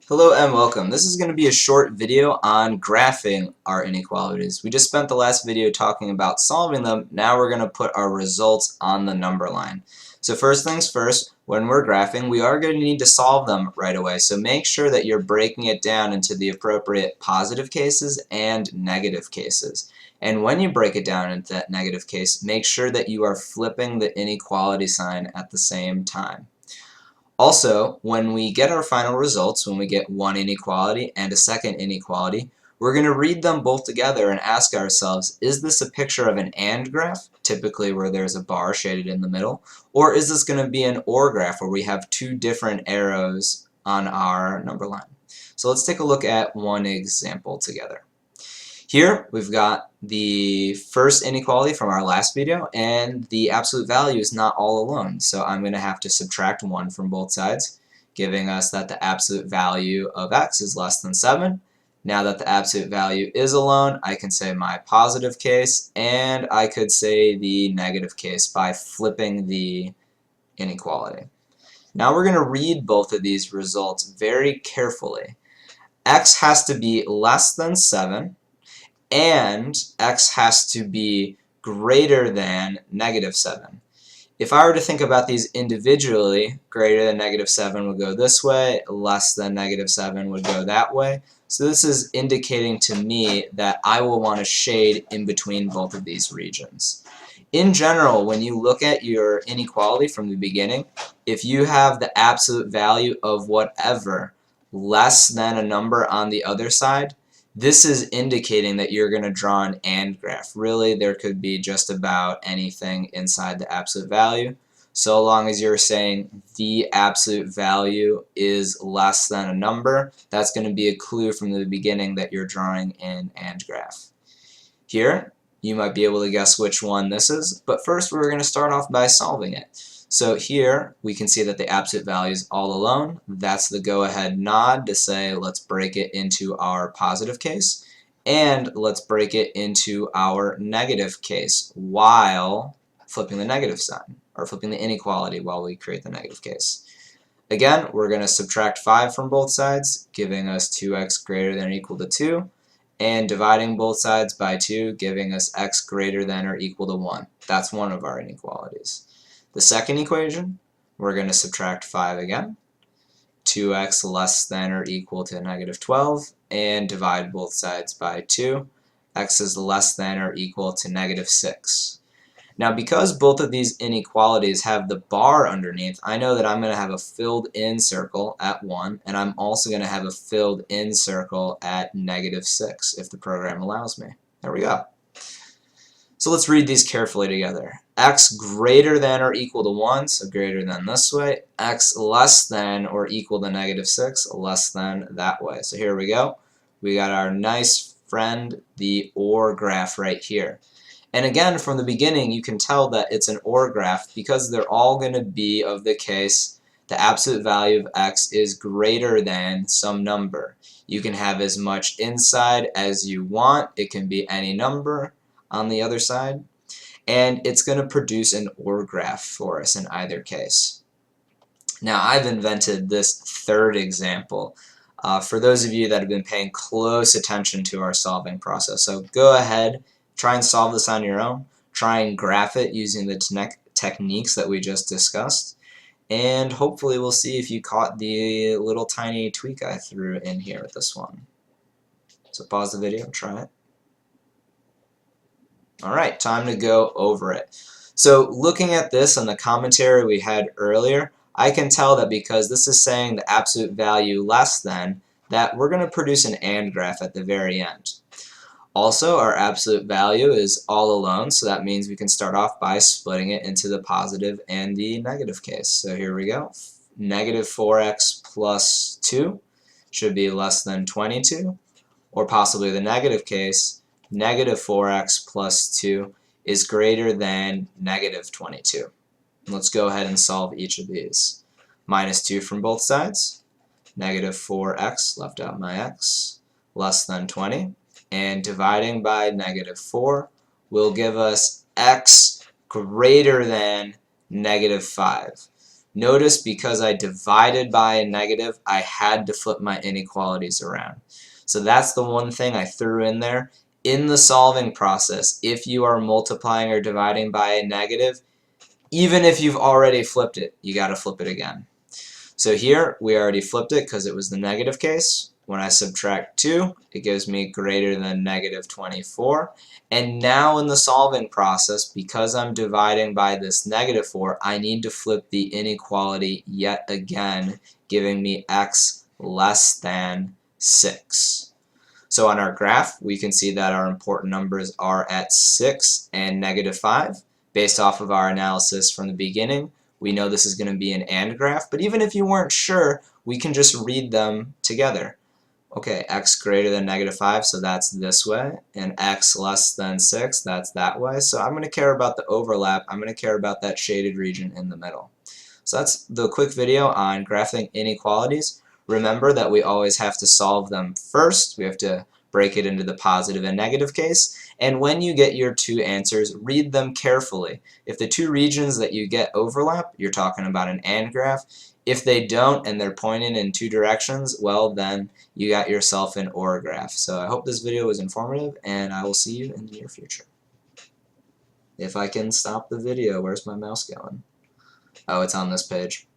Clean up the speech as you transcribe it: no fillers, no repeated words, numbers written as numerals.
Hello and welcome. This is going to be a short video on graphing our inequalities. We just spent the last video talking about solving them. Now we're going to put our results on the number line. So first things first, when we're graphing, we are going to need to solve them right away. So make sure that you're breaking it down into the appropriate positive cases and negative cases. And when you break it down into that negative case, make sure that you are flipping the inequality sign at the same time. Also, when we get our final results, when we get one inequality and a second inequality, we're going to read them both together and ask ourselves, is this a picture of an AND graph, typically where there's a bar shaded in the middle, or is this going to be an OR graph where we have two different arrows on our number line? So let's take a look at one example together. Here we've got the first inequality from our last video, and the absolute value is not all alone, so I'm going to have to subtract 1 from both sides, giving us that the absolute value of x is less than 7. Now that the absolute value is alone, I can say my positive case, and I could say the negative case by flipping the inequality. Now we're going to read both of these results very carefully. X has to be less than 7, and x has to be greater than negative 7. If I were to think about these individually, greater than negative 7 would go this way, less than negative 7 would go that way. So this is indicating to me that I will want to shade in between both of these regions. In general, when you look at your inequality from the beginning, if you have the absolute value of whatever less than a number on the other side, this is indicating that you're going to draw an AND graph. Really, there could be just about anything inside the absolute value. So long as you're saying the absolute value is less than a number, that's going to be a clue from the beginning that you're drawing an AND graph. Here, you might be able to guess which one this is, but first we're going to start off by solving it. So here we can see that the absolute value is all alone. That's the go-ahead nod to say let's break it into our positive case, and let's break it into our negative case while flipping the negative sign, or flipping the inequality while we create the negative case. Again, we're going to subtract 5 from both sides, giving us 2x greater than or equal to 2, and dividing both sides by 2, giving us x greater than or equal to 1. That's one of our inequalities. The second equation, we're going to subtract 5 again, 2x less than or equal to negative 12, and divide both sides by 2. X is less than or equal to negative 6. Now, because both of these inequalities have the bar underneath, I know that I'm going to have a filled in circle at 1, and I'm also going to have a filled in circle at negative 6 if the program allows me. There we go. So let's read these carefully together. X greater than or equal to 1, so greater than this way. X less than or equal to negative 6, less than that way. So here we go. We got our nice friend, the OR graph right here. And again, from the beginning, you can tell that it's an OR graph because they're all going to be of the case the absolute value of x is greater than some number. You can have as much inside as you want. It can be any number on the other side, and it's going to produce an OR graph for us in either case. Now, I've invented this third example for those of you that have been paying close attention to our solving process. So go ahead, try and solve this on your own. Try and graph it using the techniques that we just discussed, and hopefully we'll see if you caught the little tiny tweak I threw in here with this one. So pause the video, try it. Alright, time to go over it. So looking at this and the commentary we had earlier, I can tell that because this is saying the absolute value less than, that we're going to produce an AND graph at the very end. Also, our absolute value is all alone, so that means we can start off by splitting it into the positive and the negative case. So here we go. Negative 4x plus 2 should be less than 22, or possibly the negative case, negative 4x plus 2 is greater than negative 22. Let's go ahead and solve each of these. Minus 2 from both sides, negative 4x, left out my x, less than 20, and dividing by negative 4 will give us x greater than negative 5. Notice because I divided by a negative, I had to flip my inequalities around. So that's the one thing I threw in there. In the solving process, if you are multiplying or dividing by a negative, even if you've already flipped it, you got to flip it again. So here, we already flipped it because it was the negative case. When I subtract 2, it gives me greater than negative 24. And now in the solving process, because I'm dividing by this negative 4, I need to flip the inequality yet again, giving me x less than 6. So on our graph, we can see that our important numbers are at 6 and negative 5. Based off of our analysis from the beginning, we know this is going to be an AND graph, but even if you weren't sure, we can just read them together. Okay, x greater than negative 5, so that's this way, and x less than 6, that's that way. So I'm going to care about the overlap. I'm going to care about that shaded region in the middle. So that's the quick video on graphing inequalities. Remember that we always have to solve them first. We have to break it into the positive and negative case. And when you get your two answers, read them carefully. If the two regions that you get overlap, you're talking about an AND graph. If they don't and they're pointing in two directions, well then you got yourself an OR graph. So I hope this video was informative, and I will see you in the near future. If I can stop the video, where's my mouse going? Oh, it's on this page.